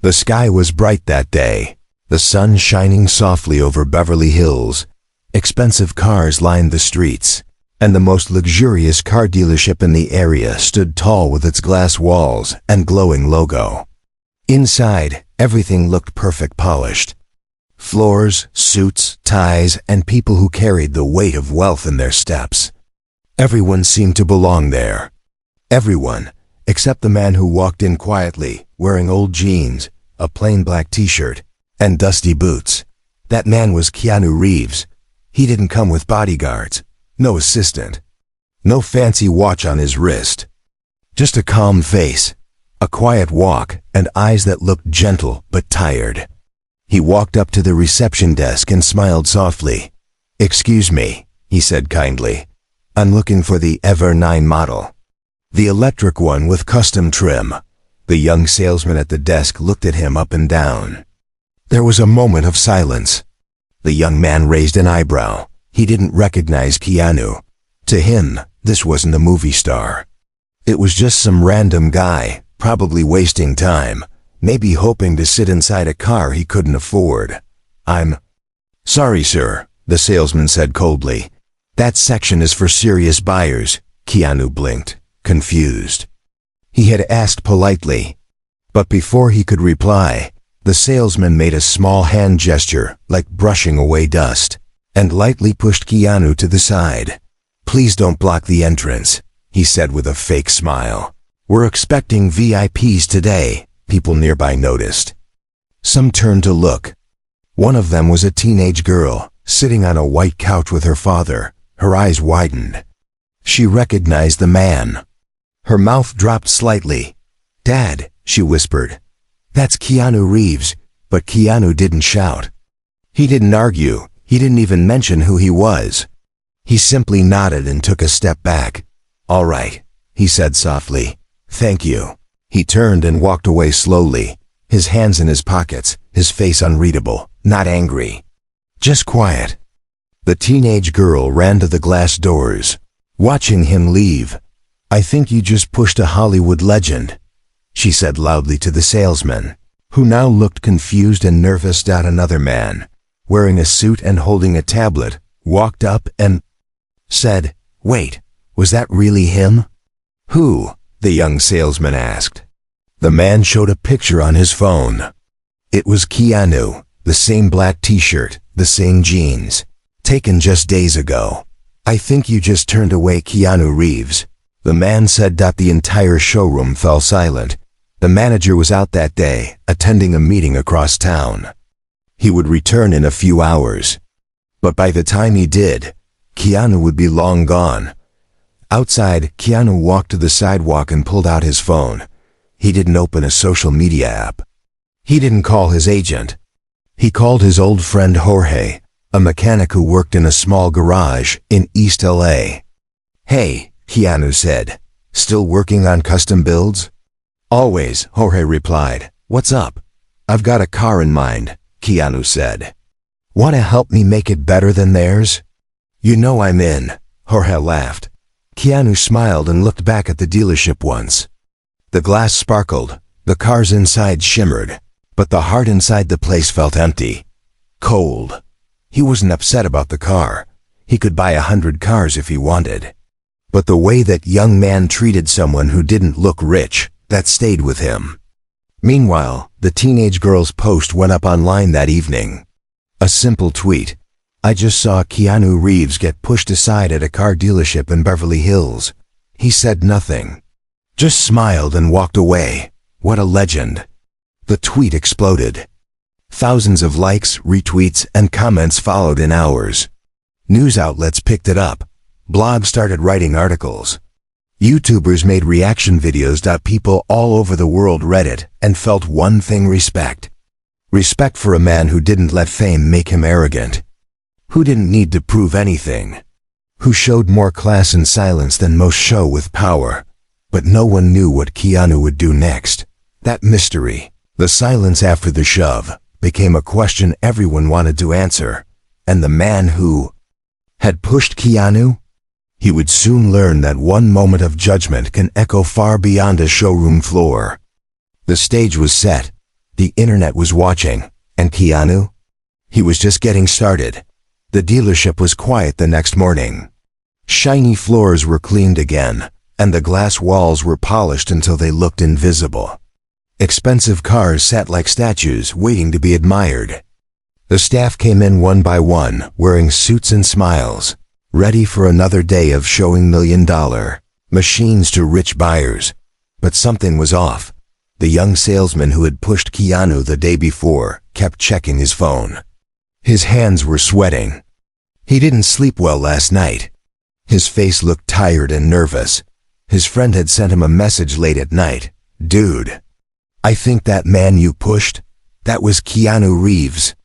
The sky was bright that day, the sun shining softly over Beverly Hills. Expensive cars lined the streets, and the most luxurious car dealership in the area stood tall with its glass walls and glowing logo. Inside, everything looked perfect, polished. Floors, suits, ties, and people who carried the weight of wealth in their steps. Everyone seemed to belong there. Everyone, except the man who walked in quietly, wearing old jeans, a plain black t-shirt, and dusty boots. That man was Keanu Reeves. He didn't come with bodyguards, no assistant, no fancy watch on his wrist. Just a calm face, a quiet walk, and eyes that looked gentle but tired. He walked up to the reception desk and smiled softly. "Excuse me," he said kindly. "I'm looking for the Ever 9 model. The electric one with custom trim." The young salesman at the desk looked at him up and down. There was a moment of silence. The young man raised an eyebrow. He didn't recognize Keanu. To him, this wasn't a movie star. It was just some random guy, probably wasting time, maybe hoping to sit inside a car he couldn't afford. "I'm sorry, sir," the salesman said coldly. "That section is for serious buyers." Keanu blinked, confused. He had asked politely, but before he could reply, the salesman made a small hand gesture, like brushing away dust, and lightly pushed Keanu to the side. "Please don't block the entrance," he said with a fake smile. "We're expecting VIPs today," people nearby noticed. Some turned to look. One of them was a teenage girl, sitting on a white couch with her father, her eyes widened. She recognized the man. Her mouth dropped slightly. "Dad," she whispered. "That's Keanu Reeves." But Keanu didn't shout. He didn't argue. He didn't even mention who he was. He simply nodded and took a step back. "All right," he said softly. "Thank you." He turned and walked away slowly, his hands in his pockets, his face unreadable, not angry, just quiet. The teenage girl ran to the glass doors, watching him leave. "I think you just pushed a Hollywood legend," she said loudly to the salesman, who now looked confused and nervous. Another man, wearing a suit and holding a tablet, walked up and said, "Wait, was that really him?" "Who?" the young salesman asked. The man showed a picture on his phone. It was Keanu, the same black t-shirt, the same jeans, taken just days ago. "I think you just turned away Keanu Reeves," the man said. The entire showroom fell silent. The manager was out that day, attending a meeting across town. He would return in a few hours. But by the time he did, Keanu would be long gone. Outside, Keanu walked to the sidewalk and pulled out his phone. He didn't open a social media app. He didn't call his agent. He called his old friend Jorge, a mechanic who worked in a small garage in East LA. "Hey," Keanu said, "still working on custom builds?" "Always," Jorge replied. "What's up?" "I've got a car in mind," Keanu said. "Want to help me make it better than theirs?" "You know I'm in," Jorge laughed. Keanu smiled and looked back at the dealership once. The glass sparkled, the cars inside shimmered, but the heart inside the place felt empty, cold. He wasn't upset about the car. He could buy 100 cars if he wanted. But the way that young man treated someone who didn't look rich, that stayed with him. Meanwhile, the teenage girl's post went up online that evening. A simple tweet. "I just saw Keanu Reeves get pushed aside at a car dealership in Beverly Hills. He said nothing. Just smiled and walked away. What a legend." The tweet exploded. Thousands of likes, retweets, and comments followed in hours. News outlets picked it up. Blogs started writing articles. YouTubers made reaction videos. People all over the world read it and felt one thing: respect. Respect for a man who didn't let fame make him arrogant. Who didn't need to prove anything. Who showed more class in silence than most show with power. But no one knew what Keanu would do next. That mystery, the silence after the shove, became a question everyone wanted to answer. And the man who had pushed Keanu? He would soon learn that one moment of judgment can echo far beyond a showroom floor. The stage was set. The internet was watching, and Keanu? He was just getting started. The dealership was quiet the next morning. Shiny floors were cleaned again, and the glass walls were polished until they looked invisible. Expensive cars sat like statues waiting to be admired. The staff came in one by one, wearing suits and smiles, ready for another day of showing million-dollar machines to rich buyers. But something was off. The young salesman who had pushed Keanu the day before kept checking his phone. His hands were sweating. He didn't sleep well last night. His face looked tired and nervous. His friend had sent him a message late at night. "Dude, I think that man you pushed, that was Keanu Reeves."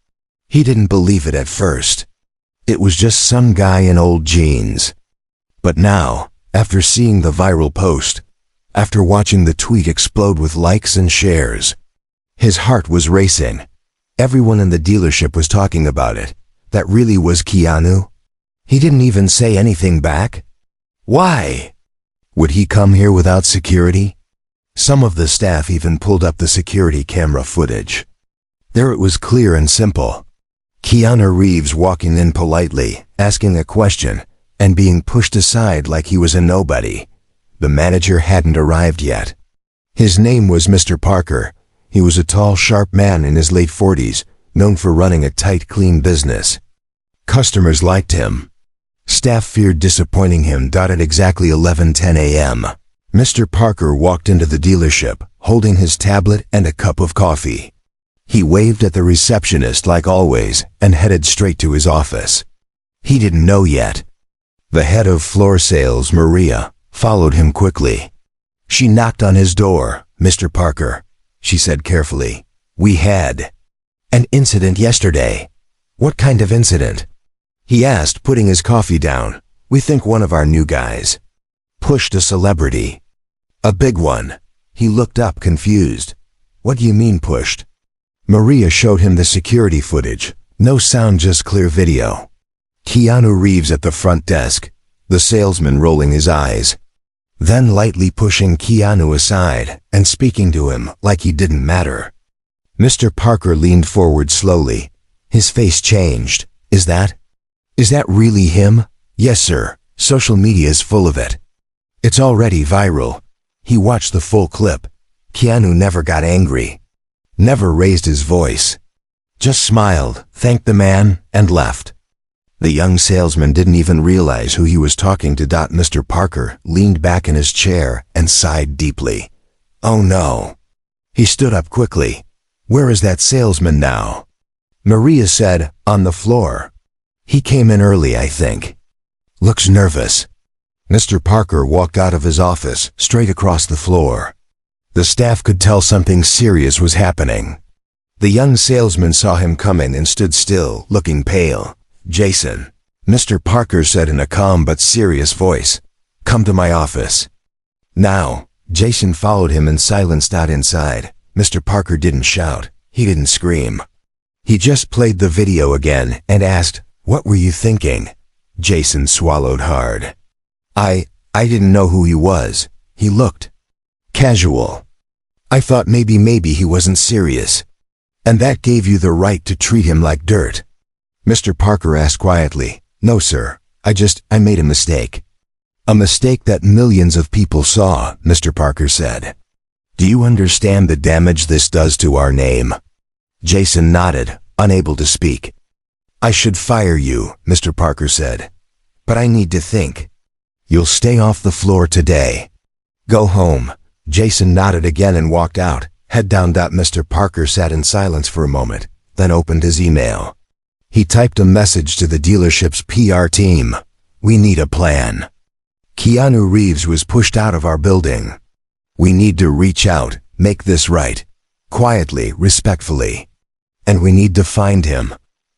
He didn't believe it at first. It was just some guy in old jeans. But now, after seeing the viral post, after watching the tweet explode with likes and shares, his heart was racing. Everyone in the dealership was talking about it. That really was Keanu? He didn't even say anything back? Why? Would he come here without security? Some of the staff even pulled up the security camera footage. There it was clear and simple. Keanu Reeves walking in politely, asking a question, and being pushed aside like he was a nobody. The manager hadn't arrived yet. His name was Mr. Parker. He was a tall, sharp man in his late 40s, known for running a tight, clean business. Customers liked him. Staff feared disappointing him. At exactly 11:10 a.m., Mr. Parker walked into the dealership, holding his tablet and a cup of coffee. He waved at the receptionist like always and headed straight to his office. He didn't know yet. The head of floor sales, Maria, followed him quickly. She knocked on his door. "Mr. Parker," she said carefully, "we had an incident yesterday." "What kind of incident?" he asked, putting his coffee down. "We think one of our new guys pushed a celebrity." "A big one." He looked up confused. "What do you mean pushed?" Maria showed him the security footage. No sound, just clear video. Keanu Reeves at the front desk, the salesman rolling his eyes, then lightly pushing Keanu aside and speaking to him like he didn't matter. Mr. Parker leaned forward slowly. His face changed. Is that really him?" "Yes, sir. Social media is full of it. It's already viral." He watched the full clip. Keanu never got angry, never raised his voice, just smiled, thanked the man, and left. The young salesman didn't even realize who he was talking to. Mr. Parker leaned back in his chair and sighed deeply. "Oh no." He stood up quickly. "Where is that salesman now?" Maria said, "On the floor. He came in early, I think. Looks nervous." Mr. Parker walked out of his office, straight across the floor. The staff could tell something serious was happening. The young salesman saw him coming and stood still, looking pale. "Jason," Mr. Parker said in a calm but serious voice, "come to my office now." Jason followed him in silence. Inside, Mr. Parker didn't shout. He didn't scream. He just played the video again and asked, "What were you thinking?" Jason swallowed hard. I didn't know who he was. He looked casual. I thought maybe he wasn't serious. And that gave you the right to treat him like dirt." Mr. Parker asked quietly. "No, sir. I made a mistake." "A mistake that millions of people saw," Mr. Parker said. "Do you understand the damage this does to our name?" Jason nodded, unable to speak. "I should fire you," Mr. Parker said. "But I need to think. You'll stay off the floor today. Go home." Jason nodded again and walked out, head down. Mr. Parker sat in silence for a moment, then opened his email. He typed a message to the dealership's PR team. "We need a plan. Keanu Reeves was pushed out of our building. We need to reach out, make this right. Quietly, respectfully. And we need to find him.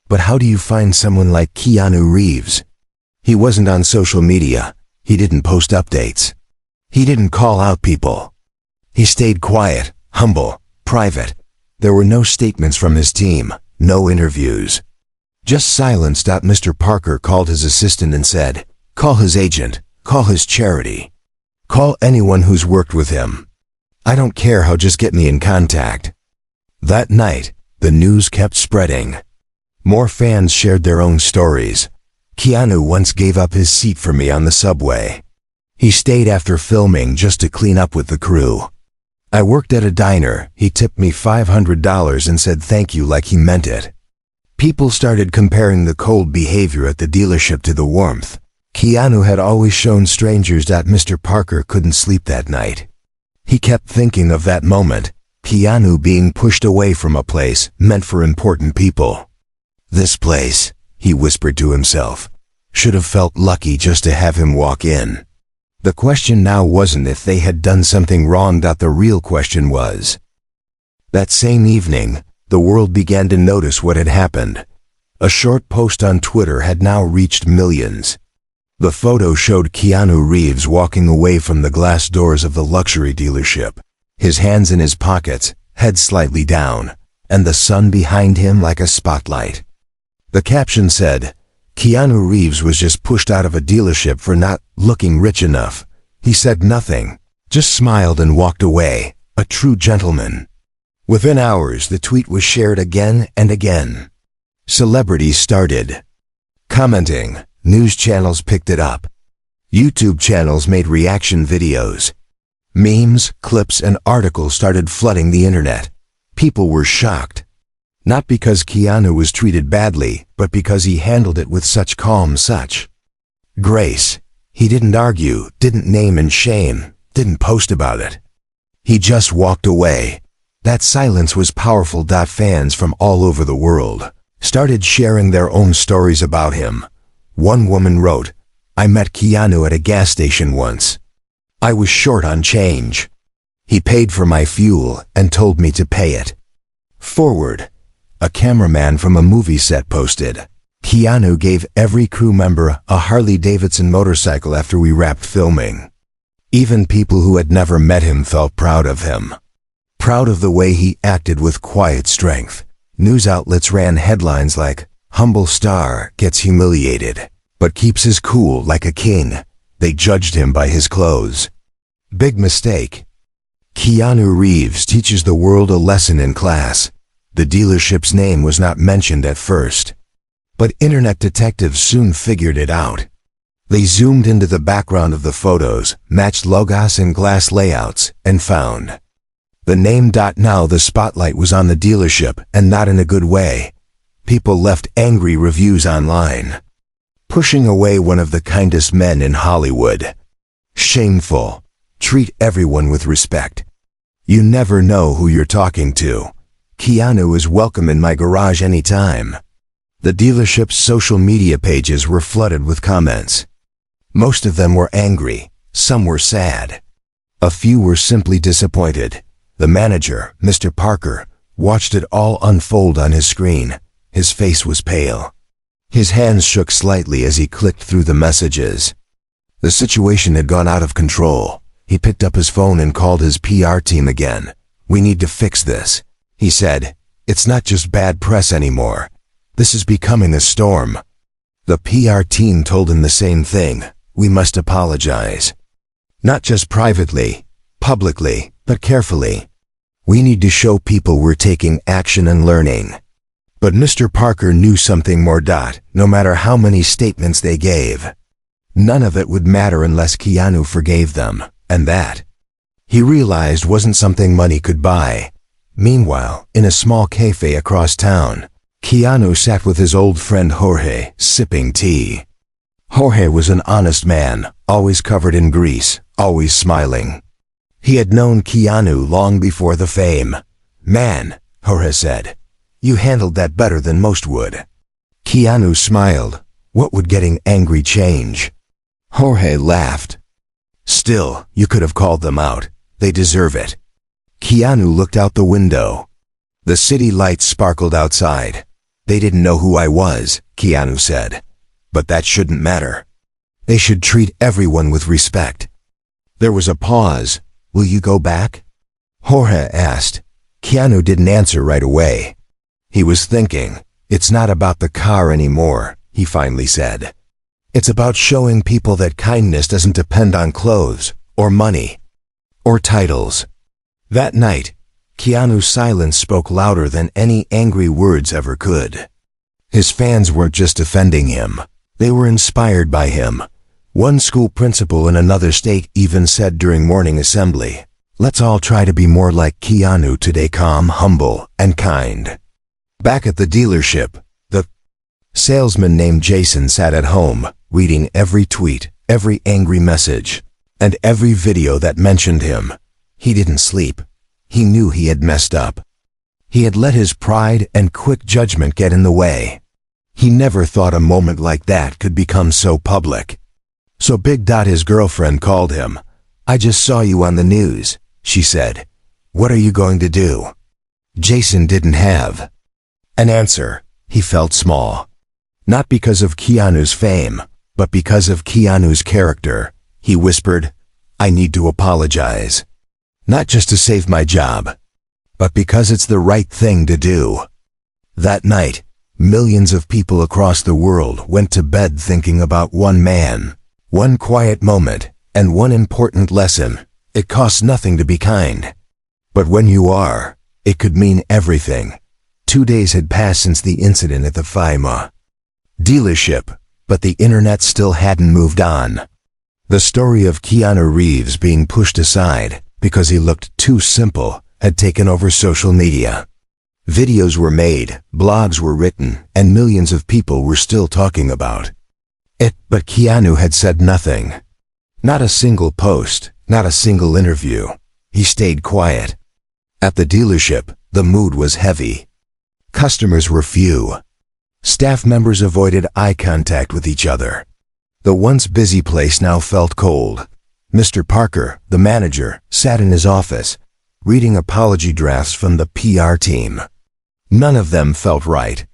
But how do you find someone like Keanu Reeves? He wasn't on social media. He didn't post updates. He didn't call out people. He stayed quiet, humble, private. There were no statements from his team, no interviews. Just silence. Mr. Parker called his assistant and said, "Call his agent, call his charity. Call anyone who's worked with him. I don't care how, just get me in contact." That night, the news kept spreading. More fans shared their own stories. Keanu once gave up his seat for me on the subway. He stayed after filming just to clean up with the crew. I worked at a diner. He tipped me $500 and said thank you like he meant it. People started comparing the cold behavior at the dealership to the warmth. Keanu had always shown strangers that Mr. Parker couldn't sleep that night. He kept thinking of that moment, Keanu being pushed away from a place meant for important people. This place, he whispered to himself, should have felt lucky just to have him walk in. The question now wasn't if they had done something wrong. The real question was. That same evening, the world began to notice what had happened. A short post on Twitter had now reached millions. The photo showed Keanu Reeves walking away from the glass doors of the luxury dealership, his hands in his pockets, head slightly down, and the sun behind him like a spotlight. The caption said, Keanu Reeves was just pushed out of a dealership for not looking rich enough. He said nothing, just smiled and walked away, a true gentleman. Within hours, the tweet was shared again and again. Celebrities started commenting. News channels picked it up. YouTube channels made reaction videos. Memes, clips, and articles started flooding the internet. People were shocked. Not because Keanu was treated badly, but because he handled it with such calm, such grace. He didn't argue, didn't name and shame, didn't post about it. He just walked away. That silence was powerful. Fans from all over the world started sharing their own stories about him. One woman wrote, I met Keanu at a gas station once. I was short on change. He paid for my fuel and told me to pay it. Forward. A cameraman from a movie set posted, Keanu gave every crew member a Harley-Davidson motorcycle after we wrapped filming. Even people who had never met him felt proud of him. Proud of the way he acted with quiet strength. News outlets ran headlines like, Humble star gets humiliated, but keeps his cool like a king. They judged him by his clothes. Big mistake. Keanu Reeves teaches the world a lesson in class. The dealership's name was not mentioned at first, but internet detectives soon figured it out. They zoomed into the background of the photos, matched logos and glass layouts, and found the name. Now the spotlight was on the dealership, and not in a good way. People left angry reviews online, pushing away one of the kindest men in Hollywood. Shameful. Treat everyone with respect. You never know who you're talking to. Keanu is welcome in my garage anytime. The dealership's social media pages were flooded with comments. Most of them were angry, some were sad. A few were simply disappointed. The manager, Mr. Parker, watched it all unfold on his screen. His face was pale. His hands shook slightly as he clicked through the messages. The situation had gone out of control. He picked up his phone and called his PR team again. We need to fix this, he said. It's not just bad press anymore. This is becoming a storm. The PR team told him the same thing. We must apologize. Not just privately, publicly, but carefully. We need to show people we're taking action and learning. But Mr. Parker knew something more. No matter how many statements they gave, none of it would matter unless Keanu forgave them, and that, he realized, wasn't something money could buy. Meanwhile, in a small cafe across town, Keanu sat with his old friend Jorge, sipping tea. Jorge was an honest man, always covered in grease, always smiling. He had known Keanu long before the fame. Man, Jorge said, you handled that better than most would. Keanu smiled. What would getting angry change? Jorge laughed. Still, you could have called them out. They deserve it. Keanu looked out the window. The city lights sparkled outside. They didn't know who I was, Keanu said. But that shouldn't matter. They should treat everyone with respect. There was a pause. Will you go back? Jorge asked. Keanu didn't answer right away. He was thinking. It's not about the car anymore, he finally said. It's about showing people that kindness doesn't depend on clothes, or money, or titles. That night, Keanu's silence spoke louder than any angry words ever could. His fans weren't just defending him. They were inspired by him. One school principal in another state even said during morning assembly, "Let's all try to be more like Keanu today, calm, humble, and kind." Back at the dealership, the salesman named Jason sat at home, reading every tweet, every angry message, and every video that mentioned him. He didn't sleep. He knew he had messed up. He had let his pride and quick judgment get in the way. He never thought a moment like that could become so public. So Big Dot, his girlfriend, called him. "I just saw you on the news," she said. "What are you going to do?" Jason didn't have an answer. He felt small. Not because of Keanu's fame, but because of Keanu's character. He whispered, "I need to apologize. Not just to save my job, but because it's the right thing to do." That night, millions of people across the world went to bed thinking about one man, one quiet moment, and one important lesson. It costs nothing to be kind. But when you are, it could mean everything. 2 days had passed since the incident at the FIMA dealership, but the internet still hadn't moved on. The story of Keanu Reeves being pushed aside because he looked too simple had taken over social media. Videos were made, blogs were written, and millions of people were still talking about it, but Keanu had said nothing. Not a single post, not a single interview. He stayed quiet. At the dealership, the mood was heavy. Customers were few. Staff members avoided eye contact with each other. The once busy place now felt cold. Mr. Parker, the manager, sat in his office, reading apology drafts from the PR team. None of them felt right.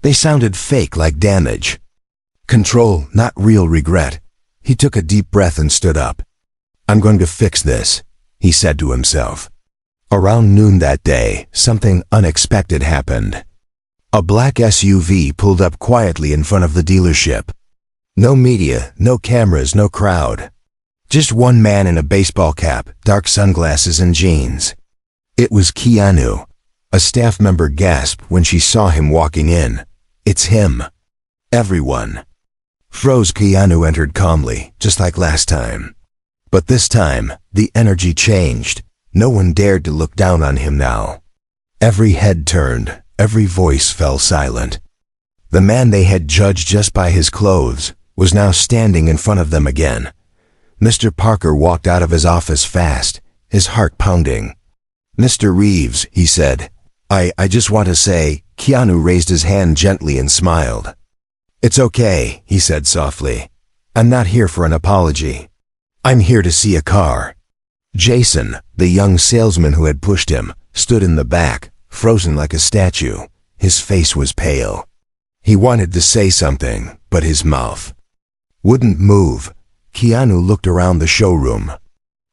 They sounded fake, like damage. Control, not real regret. He took a deep breath and stood up. "I'm going to fix this," he said to himself. Around noon that day, something unexpected happened. A black SUV pulled up quietly in front of the dealership. No media, no cameras, no crowd. Just one man in a baseball cap, dark sunglasses, and jeans. It was Keanu. A staff member gasped when she saw him walking in. "It's him." Everyone froze. Keanu entered calmly, just like last time. But this time, the energy changed. No one dared to look down on him now. Every head turned, every voice fell silent. The man they had judged just by his clothes was now standing in front of them again. Mr. Parker walked out of his office fast, his heart pounding. "Mr. Reeves," he said, I just want to say," Keanu raised his hand gently and smiled. "It's okay," he said softly. "I'm not here for an apology. I'm here to see a car." Jason, the young salesman who had pushed him, stood in the back, frozen like a statue. His face was pale. He wanted to say something, but his mouth wouldn't move. Keanu looked around the showroom.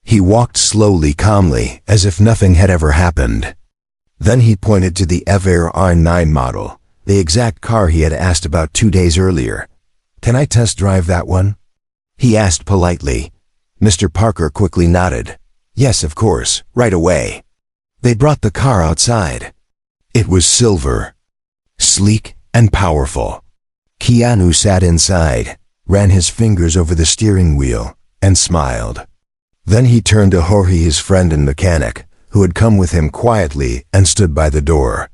He walked slowly, calmly, as if nothing had ever happened. Then he pointed to the Ever R9 model, the exact car he had asked about 2 days earlier. "Can I test drive that one?" he asked politely. Mr. Parker quickly nodded. "Yes, of course, right away." They brought the car outside. It was silver, sleek and powerful. Keanu sat inside, ran his fingers over the steering wheel, and smiled. Then he turned to Jorge, his friend and mechanic, who had come with him quietly and stood by the door.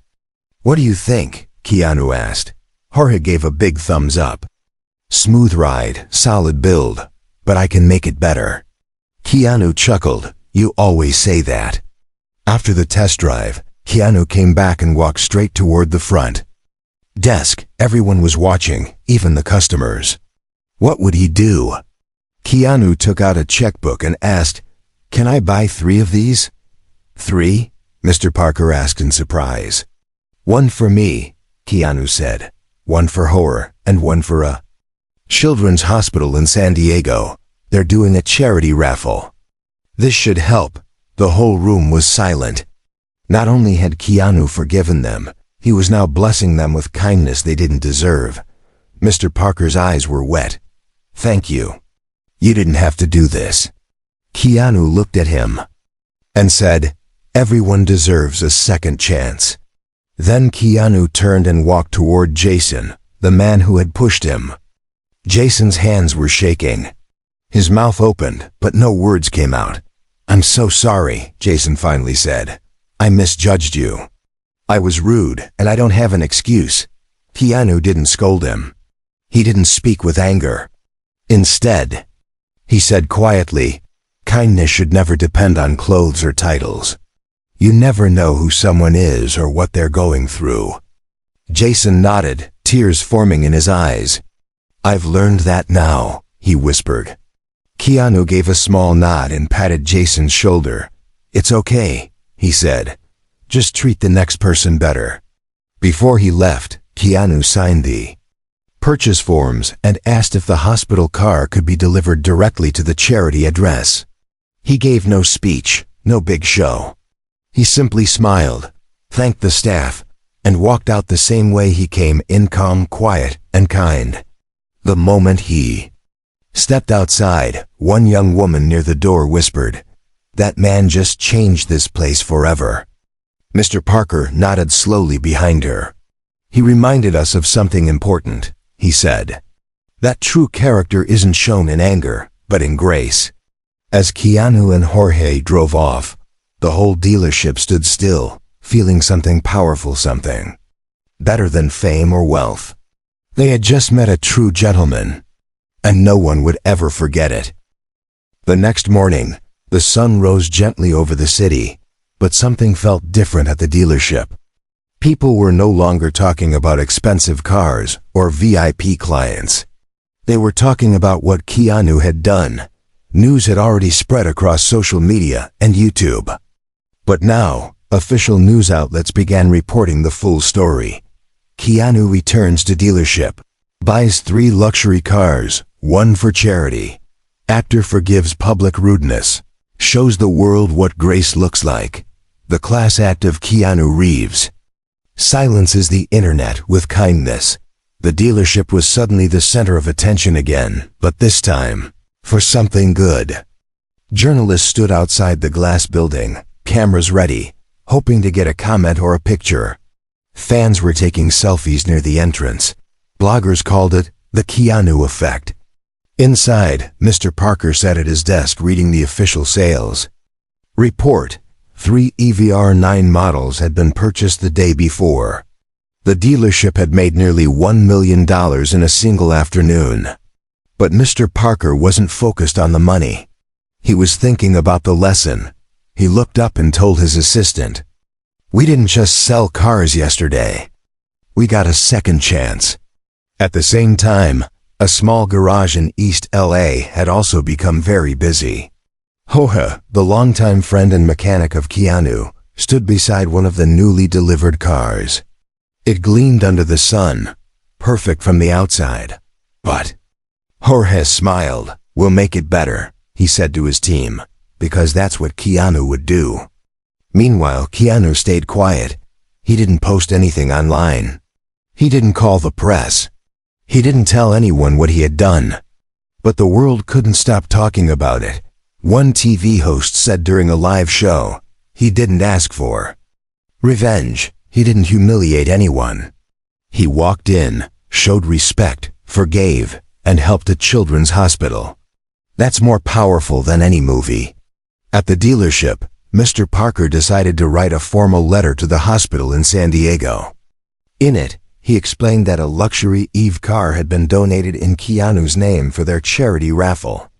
"What do you think?" Keanu asked. Jorge gave a big thumbs up. "Smooth ride, solid build, but I can make it better." Keanu chuckled. "You always say that." After the test drive, Keanu came back and walked straight toward the front desk. Everyone was watching, even the customers. What would he do? Keanu took out a checkbook and asked, "Can I buy 3 of these?" "3?" Mr. Parker asked in surprise. "One for me," Keanu said. "One for Jorge, and one for a children's hospital in San Diego. They're doing a charity raffle." This should help. The whole room was silent. Not only had Keanu forgiven them, he was now blessing them with kindness they didn't deserve. Mr. Parker's eyes were wet. "Thank you. You didn't have to do this." Keanu looked at him and said, Everyone deserves a second chance. Then Keanu turned and walked toward Jason, the man who had pushed him. Jason's hands were shaking. His mouth opened, but no words came out. "I'm so sorry," Jason finally said. "I misjudged you. I was rude, and I don't have an excuse." Keanu didn't scold him. He didn't speak with anger. Instead, he said quietly, "Kindness should never depend on clothes or titles. You never know who someone is or what they're going through." Jason nodded, tears forming in his eyes. "I've learned that now," he whispered. Keanu gave a small nod and patted Jason's shoulder. "It's okay," he said. "Just treat the next person better." Before he left, Keanu signed the purchase forms and asked if the hospital car could be delivered directly to the charity address. He gave no speech, no big show. He simply smiled, thanked the staff, and walked out the same way he came in, calm, quiet, and kind. The moment he stepped outside, one young woman near the door whispered, "That man just changed this place forever." Mr. Parker nodded slowly behind her. "He reminded us of something important," he said. "That true character isn't shown in anger, but in grace." As Keanu and Jorge drove off, the whole dealership stood still, feeling something powerful, something better than fame or wealth. They had just met a true gentleman, and no one would ever forget it. The next morning, the sun rose gently over the city, but something felt different at the dealership. People were no longer talking about expensive cars or VIP clients. They were talking about what Keanu had done. News had already spread across social media and YouTube. But now, official news outlets began reporting the full story. Keanu returns to dealership, buys 3 luxury cars, 1 for charity. Actor forgives public rudeness, shows the world what grace looks like. The class act of Keanu Reeves silences the internet with kindness. The dealership was suddenly the center of attention again, but this time, for something good. Journalists stood outside the glass building, cameras ready, hoping to get a comment or a picture. Fans were taking selfies near the entrance. Bloggers called it the Keanu effect. Inside, Mr. Parker sat at his desk reading the official sales report. 3 EVR9 models had been purchased the day before. The dealership had made nearly $1 million in a single afternoon. But Mr. Parker wasn't focused on the money. He was thinking about the lesson. He looked up and told his assistant, "We didn't just sell cars yesterday. We got a second chance." At the same time, a small garage in East LA had also become very busy. Jorge, the longtime friend and mechanic of Keanu, stood beside one of the newly delivered cars. It gleamed under the sun, perfect from the outside. But Jorge smiled. "We'll make it better," he said to his team, because that's what Keanu would do. Meanwhile, Keanu stayed quiet. He didn't post anything online. He didn't call the press. He didn't tell anyone what he had done. But the world couldn't stop talking about it. One TV host said during a live show, he didn't ask for revenge. He didn't humiliate anyone. He walked in, showed respect, forgave, and helped a children's hospital. That's more powerful than any movie. At the dealership, Mr. Parker decided to write a formal letter to the hospital in San Diego. In it, he explained that a luxury EVE car had been donated in Keanu's name for their charity raffle.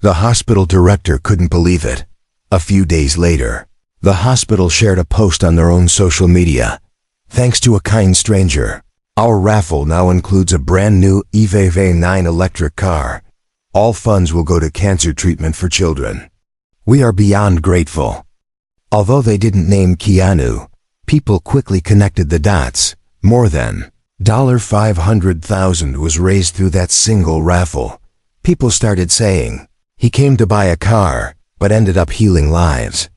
The hospital director couldn't believe it. A few days later, the hospital shared a post on their own social media. "Thanks to a kind stranger, our raffle now includes a brand new EVE9 electric car. All funds will go to cancer treatment for children. We are beyond grateful." Although they didn't name Keanu, people quickly connected the dots. More than $500,000 was raised through that single raffle. People started saying, "He came to buy a car, but ended up healing lives."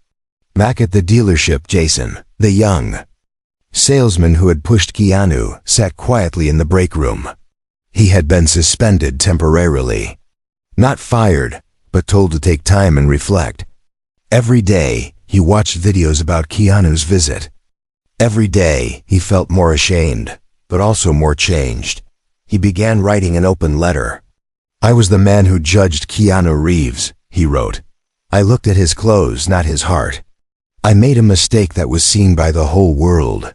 Back at the dealership, Jason, the young salesman who had pushed Keanu, sat quietly in the break room. He had been suspended temporarily. Not fired, but told to take time and reflect. Every day, he watched videos about Keanu's visit. Every day, he felt more ashamed, but also more changed. He began writing an open letter. "I was the man who judged Keanu Reeves," he wrote. "I looked at his clothes, not his heart. I made a mistake that was seen by the whole world.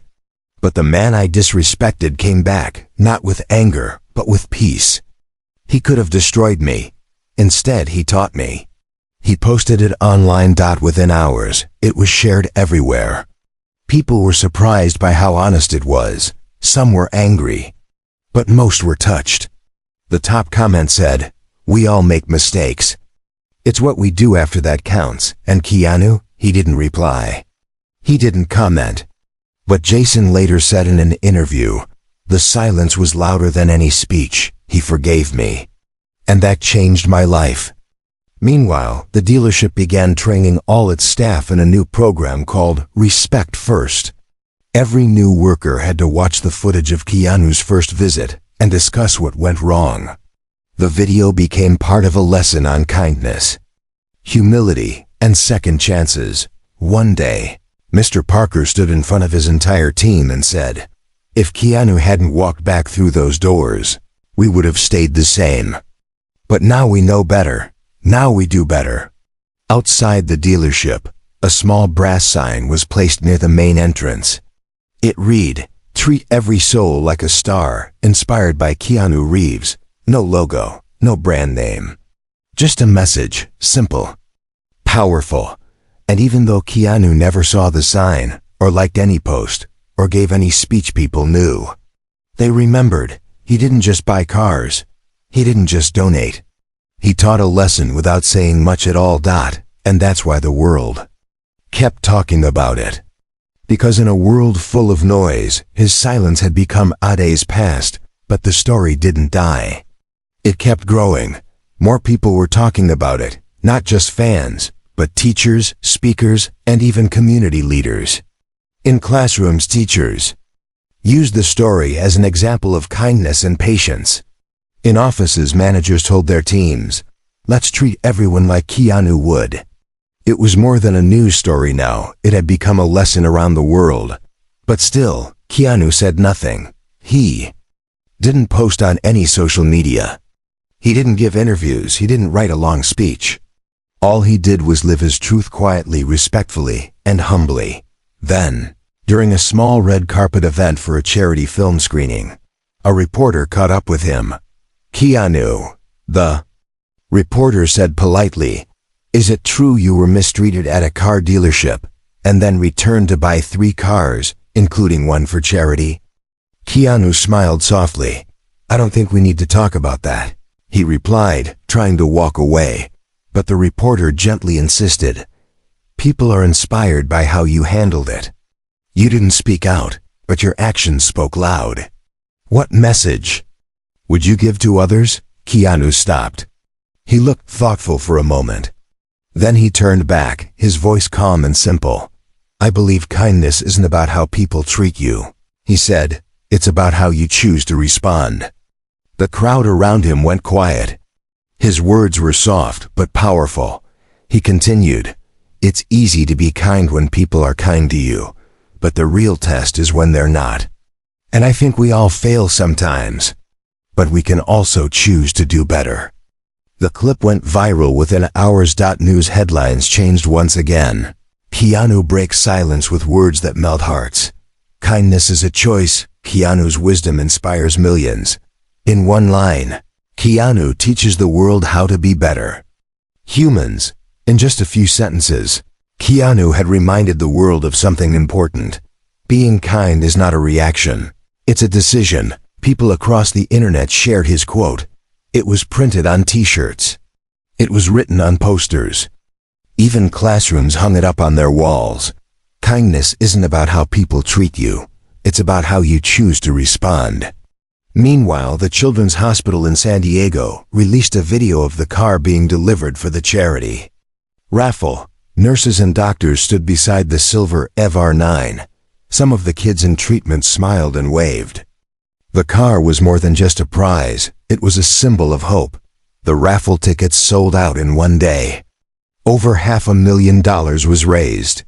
But the man I disrespected came back, not with anger, but with peace. He could have destroyed me. Instead, he taught me." He posted it online. Within hours, it was shared everywhere. People were surprised by how honest it was. Some were angry, but most were touched. The top comment said, "We all make mistakes. It's what we do after that counts." And Keanu, he didn't reply. He didn't comment. But Jason later said in an interview, "The silence was louder than any speech. He forgave me. And that changed my life." Meanwhile, the dealership began training all its staff in a new program called Respect First. Every new worker had to watch the footage of Keanu's first visit and discuss what went wrong. The video became part of a lesson on kindness, humility, and second chances. One day, Mr. Parker stood in front of his entire team and said, "If Keanu hadn't walked back through those doors, we would have stayed the same. But now we know better. Now we do better." Outside the dealership, a small brass sign was placed near the main entrance. It read, "Treat every soul like a star," inspired by Keanu Reeves. No logo, no brand name. Just a message, simple, powerful. And even though Keanu never saw the sign, or liked any post, or gave any speech, people knew. They remembered, he didn't just buy cars. He didn't just donate. He taught a lesson without saying much at all. And that's why the world kept talking about it. Because in a world full of noise, his silence had become days past, but the story didn't die. It kept growing. More people were talking about it, not just fans, but teachers, speakers, and even community leaders. In classrooms, teachers used the story as an example of kindness and patience. In offices, managers told their teams, "Let's treat everyone like Keanu would." It was more than a news story now. It had become a lesson around the world. But still, Keanu said nothing. He didn't post on any social media. He didn't give interviews. He didn't write a long speech. All he did was live his truth quietly, respectfully, and humbly. Then, during a small red carpet event for a charity film screening, a reporter caught up with him. "Keanu," the reporter said politely, "is it true you were mistreated at a car dealership, and then returned to buy 3 cars, including one for charity?" Keanu smiled softly. "I don't think we need to talk about that," he replied, trying to walk away. But the reporter gently insisted, "People are inspired by how you handled it. You didn't speak out, but your actions spoke loud. What message would you give to others?" Keanu stopped. He looked thoughtful for a moment. Then he turned back, his voice calm and simple. "I believe kindness isn't about how people treat you," he said. "It's about how you choose to respond." The crowd around him went quiet. His words were soft but powerful. He continued, "It's easy to be kind when people are kind to you, but the real test is when they're not. And I think we all fail sometimes, but we can also choose to do better." The clip went viral within hours. News headlines changed once again. Keanu breaks silence with words that melt hearts. Kindness is a choice. Keanu's wisdom inspires millions. In one line, Keanu teaches the world how to be better humans. In just a few sentences, Keanu had reminded the world of something important. Being kind is not a reaction. It's a decision. People across the internet shared his quote. It was printed on t-shirts. It was written on posters. Even classrooms hung it up on their walls. Kindness isn't about how people treat you. It's about how you choose to respond. Meanwhile, the Children's Hospital in San Diego released a video of the car being delivered for the charity raffle. Nurses and doctors stood beside the silver EV-R9. Some of the kids in treatment smiled and waved. The car was more than just a prize. It was a symbol of hope. The raffle tickets sold out in one day. Over $500,000 was raised.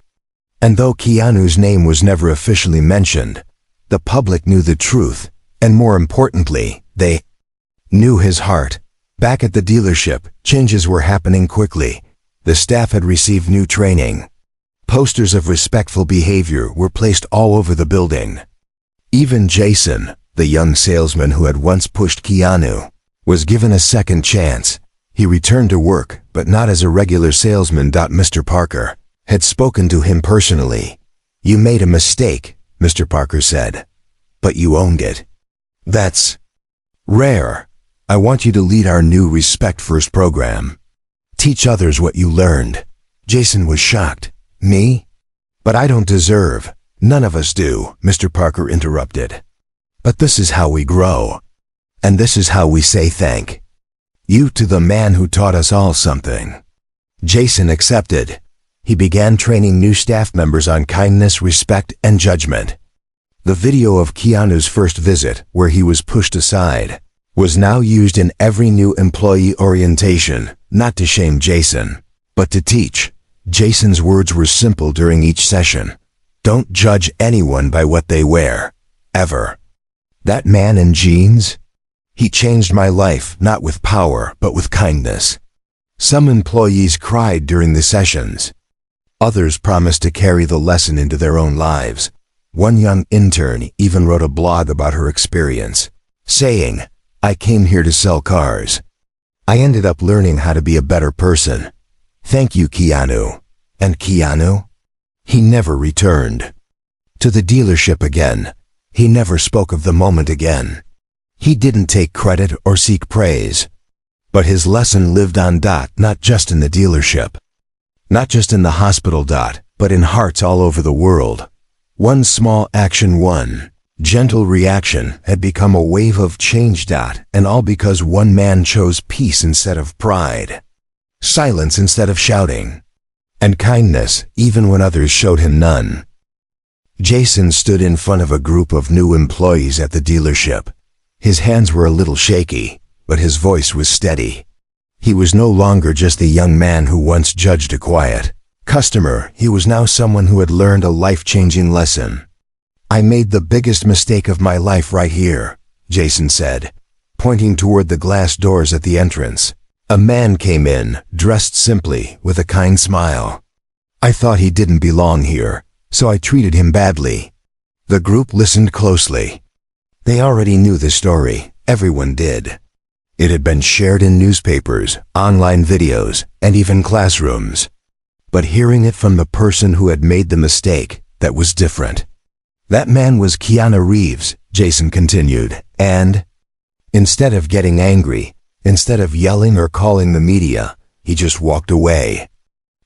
And though Keanu's name was never officially mentioned, the public knew the truth, and more importantly, they knew his heart. Back at the dealership, changes were happening quickly. The staff had received new training. Posters of respectful behavior were placed all over the building. Even Jason, the young salesman who had once pushed Keanu, was given a second chance. He returned to work, but not as a regular salesman. Mr. Parker had spoken to him personally. "You made a mistake," Mr. Parker said, "but you owned it. That's rare. I want you to lead our new Respect First program. Teach others what you learned." Jason was shocked. "Me? But I don't deserve." "None of us do," Mr. Parker interrupted. "But this is how we grow. And this is how we say thank you to the man who taught us all something." Jason accepted. He began training new staff members on kindness, respect, and judgment. The video of Keanu's first visit, where he was pushed aside, was now used in every new employee orientation, not to shame Jason, but to teach. Jason's words were simple during each session. "Don't judge anyone by what they wear, ever. That man in jeans? He changed my life, not with power, but with kindness." Some employees cried during the sessions. Others promised to carry the lesson into their own lives. One young intern even wrote a blog about her experience, saying, "I came here to sell cars. I ended up learning how to be a better person. Thank you, Keanu." And Keanu? He never returned to the dealership again. He never spoke of the moment again. He didn't take credit or seek praise. But his lesson lived on. Not just in the dealership. Not just in the hospital. But in hearts all over the world. One small action, one gentle reaction had become a wave of change. And all because one man chose peace instead of pride. Silence instead of shouting. And kindness, even when others showed him none. Jason stood in front of a group of new employees at the dealership. His hands were a little shaky, but his voice was steady. He was no longer just the young man who once judged a quiet customer. He was now someone who had learned a life-changing lesson. "I made the biggest mistake of my life right here," Jason said, pointing toward the glass doors at the entrance. A man came in, dressed simply, with a kind smile. "I thought he didn't belong here, so I treated him badly." The group listened closely. They already knew the story. Everyone did. It had been shared in newspapers, online videos, and even classrooms. But hearing it from the person who had made the mistake, that was different. "That man was Keanu Reeves," Jason continued, "and instead of getting angry, instead of yelling or calling the media, he just walked away.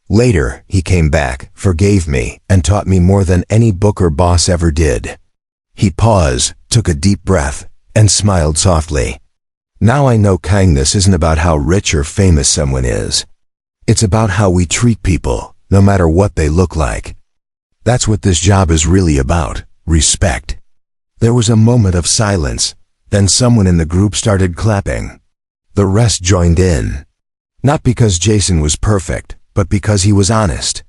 Later, he came back, forgave me, and taught me more than any book or boss ever did." He paused, took a deep breath, and smiled softly. "Now I know kindness isn't about how rich or famous someone is. It's about how we treat people, no matter what they look like. That's what this job is really about, respect." There was a moment of silence, then someone in the group started clapping. The rest joined in. Not because Jason was perfect, but because he was honest.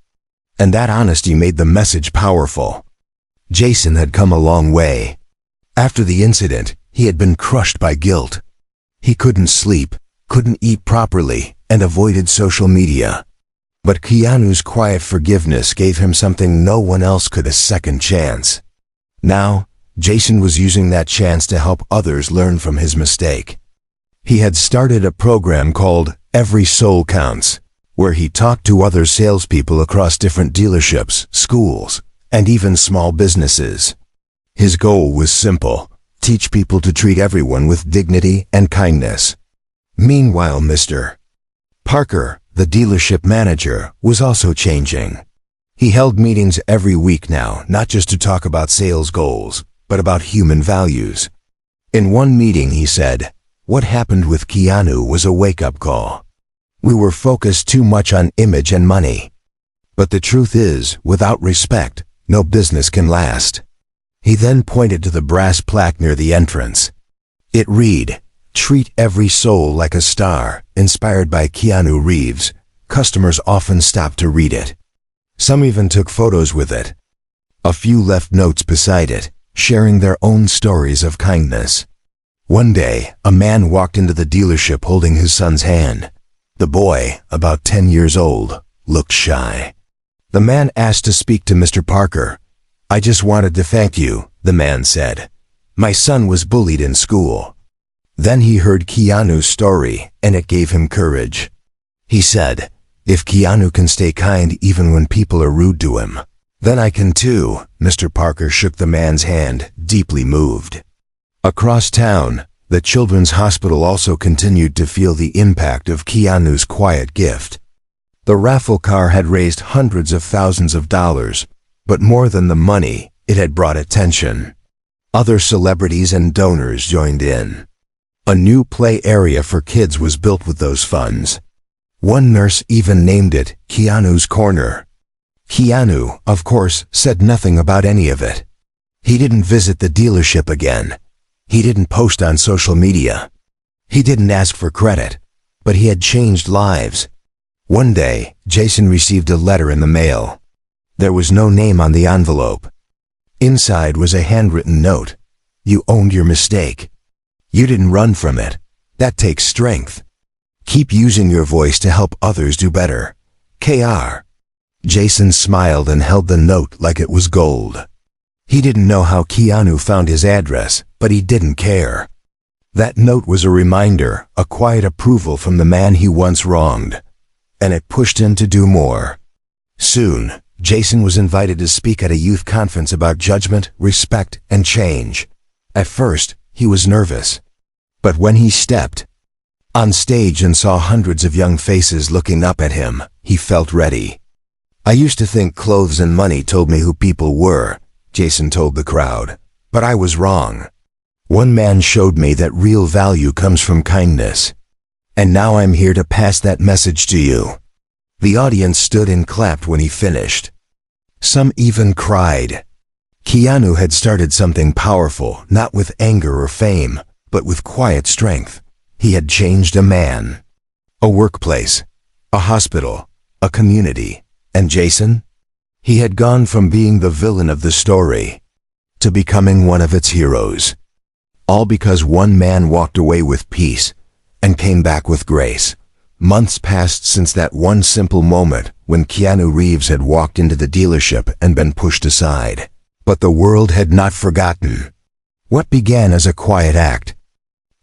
And that honesty made the message powerful. Jason had come a long way. After the incident, he had been crushed by guilt. He couldn't sleep, couldn't eat properly, and avoided social media. But Keanu's quiet forgiveness gave him something no one else could: a second chance. Now, Jason was using that chance to help others learn from his mistake. He had started a program called Every Soul Counts, where he talked to other salespeople across different dealerships, schools, and even small businesses. His goal was simple: teach people to treat everyone with dignity and kindness. Meanwhile, Mr. Parker, the dealership manager, was also changing. He held meetings every week now, not just to talk about sales goals, but about human values. In one meeting he said, "What happened with Keanu was a wake-up call. We were focused too much on image and money. But the truth is, without respect, no business can last." He then pointed to the brass plaque near the entrance. It read, "Treat every soul like a star," inspired by Keanu Reeves, Customers often stopped to read it. Some even took photos with it. A few left notes beside it, sharing their own stories of kindness. One day, a man walked into the dealership holding his son's hand. The boy, about 10 years old, looked shy. The man asked to speak to Mr. Parker. "I just wanted to thank you," the man said. "My son was bullied in school." Then he heard Keanu's story, and it gave him courage. He said, "If Keanu can stay kind even when people are rude to him, then I can too." Mr. Parker shook the man's hand, deeply moved. Across town, the children's hospital also continued to feel the impact of Keanu's quiet gift. The raffle car had raised hundreds of thousands of dollars, but more than the money, it had brought attention. Other celebrities and donors joined in. A new play area for kids was built with those funds. One nurse even named it Keanu's Corner. Keanu, of course, said nothing about any of it. He didn't visit the dealership again. He didn't post on social media. He didn't ask for credit, but he had changed lives. One day, Jason received a letter in the mail. There was no name on the envelope. Inside was a handwritten note. "You owned your mistake. You didn't run from it. That takes strength. Keep using your voice to help others do better. Kr." Jason smiled and held the note like it was gold. He didn't know how Keanu found his address, but he didn't care. That note was a reminder, a quiet approval from the man he once wronged. And it pushed him to do more. Soon, Jason was invited to speak at a youth conference about judgment, respect, and change. At first, he was nervous. But when he stepped on stage and saw hundreds of young faces looking up at him, he felt ready. "I used to think clothes and money told me who people were," Jason told the crowd, "but I was wrong. One man showed me that real value comes from kindness. And now I'm here to pass that message to you." The audience stood and clapped when he finished. Some even cried. Keanu had started something powerful, not with anger or fame, but with quiet strength. He had changed a man, a workplace, a hospital, a community. And Jason? He had gone from being the villain of the story to becoming one of its heroes. All because one man walked away with peace and came back with grace. Months passed since that one simple moment when Keanu Reeves had walked into the dealership and been pushed aside. But the world had not forgotten. What began as a quiet act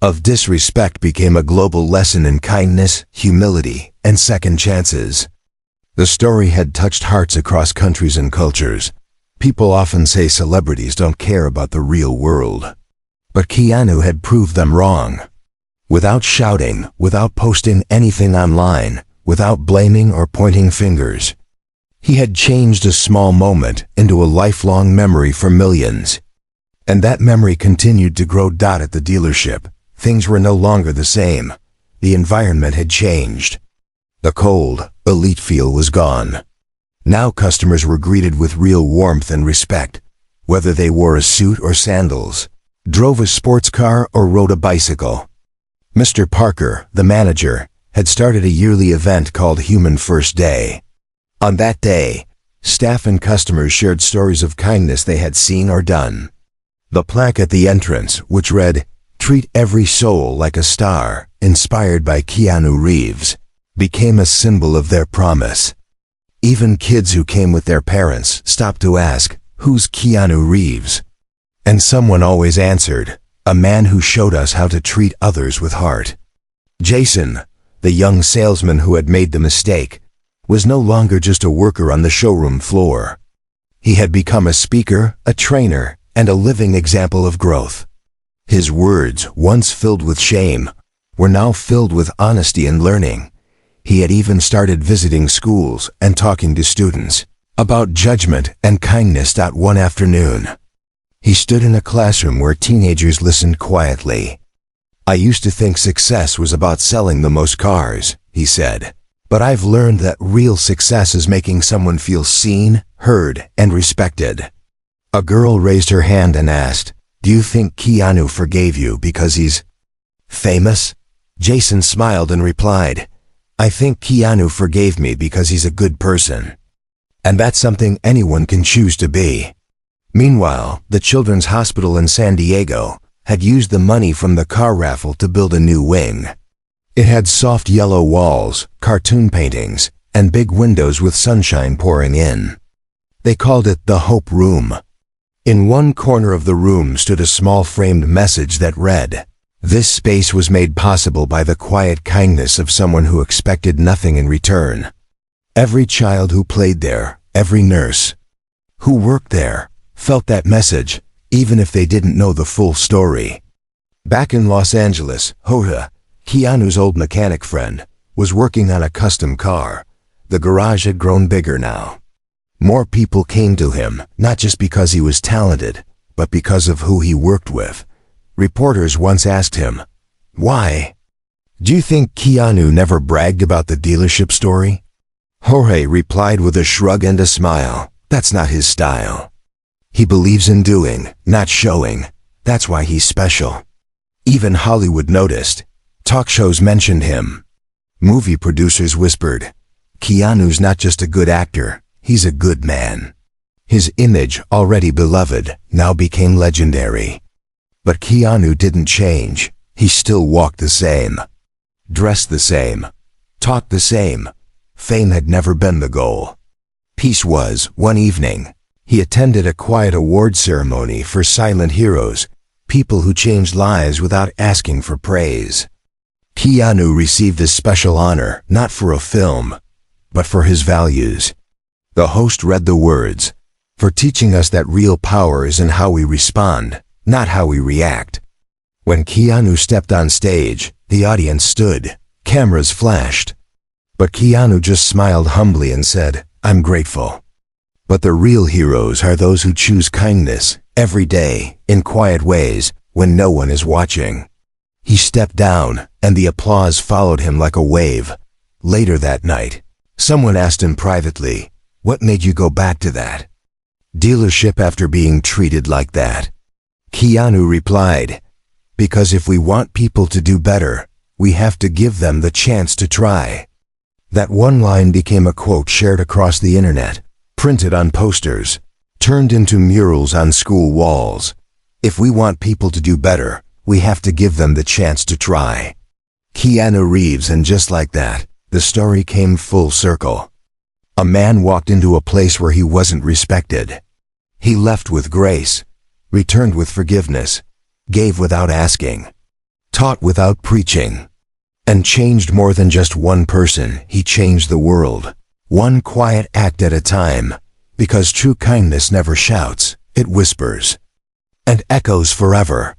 of disrespect became a global lesson in kindness, humility, and second chances. The story had touched hearts across countries and cultures. People often say celebrities don't care about the real world. But Keanu had proved them wrong. Without shouting, without posting anything online, without blaming or pointing fingers, he had changed a small moment into a lifelong memory for millions. And that memory continued to grow. At the dealership, things were no longer the same. The environment had changed. The cold, elite feel was gone. Now customers were greeted with real warmth and respect, whether they wore a suit or sandals, drove a sports car or rode a bicycle. Mr. Parker, the manager, had started a yearly event called Human First Day. On that day, staff and customers shared stories of kindness they had seen or done. The plaque at the entrance, which read, "Treat every soul like a star," inspired by Keanu Reeves, became a symbol of their promise. Even kids who came with their parents stopped to ask, "Who's Keanu Reeves?" And someone always answered, "A man who showed us how to treat others with heart." Jason, the young salesman who had made the mistake, was no longer just a worker on the showroom floor. He had become a speaker, a trainer, and a living example of growth. His words, once filled with shame, were now filled with honesty and learning. He had even started visiting schools and talking to students about judgment and kindness. One afternoon, he stood in a classroom where teenagers listened quietly. "I used to think success was about selling the most cars," he said. "But I've learned that real success is making someone feel seen, heard, and respected." A girl raised her hand and asked, "Do you think Keanu forgave you because he's famous?" Jason smiled and replied, I think Keanu forgave me because he's a good person. And that's something anyone can choose to be. Meanwhile, the Children's Hospital in San Diego had used the money from the car raffle to build a new wing. It had soft yellow walls, cartoon paintings, and big windows with sunshine pouring in. They called it the Hope Room. In one corner of the room stood a small framed message that read, "This space was made possible by the quiet kindness of someone who expected nothing in return." Every child who played there, every nurse who worked there, felt that message, even if they didn't know the full story. Back in Los Angeles, Jorge, Keanu's old mechanic friend, was working on a custom car. The garage had grown bigger now. More people came to him, not just because he was talented, but because of who he worked with. Reporters once asked him, "Why? Do you think Keanu never bragged about the dealership story?" Jorge replied with a shrug and a smile, "That's not his style. He believes in doing, not showing. That's why he's special." Even Hollywood noticed. Talk shows mentioned him. Movie producers whispered, "Keanu's not just a good actor, he's a good man." His image, already beloved, now became legendary. But Keanu didn't change. He still walked the same, dressed the same, talked the same. Fame had never been the goal. Peace was. One evening, he attended a quiet award ceremony for silent heroes, people who changed lives without asking for praise. Keanu received this special honor not for a film, but for his values. The host read the words, "For teaching us that real power is in how we respond, not how we react." When Keanu stepped on stage, the audience stood, cameras flashed. But Keanu just smiled humbly and said, "I'm grateful." But the real heroes are those who choose kindness, every day, in quiet ways, when no one is watching. He stepped down, and the applause followed him like a wave. Later that night, someone asked him privately, "What made you go back to that dealership after being treated like that?" Keanu replied, "Because if we want people to do better, we have to give them the chance to try." That one line became a quote shared across the internet, printed on posters, turned into murals on school walls. If we want people to do better, we have to give them the chance to try. Keanu Reeves, and just like that, the story came full circle. A man walked into a place where he wasn't respected. He left with grace, returned with forgiveness, gave without asking, taught without preaching, and changed more than just one person. He changed the world, one quiet act at a time, because true kindness never shouts, it whispers, and echoes forever.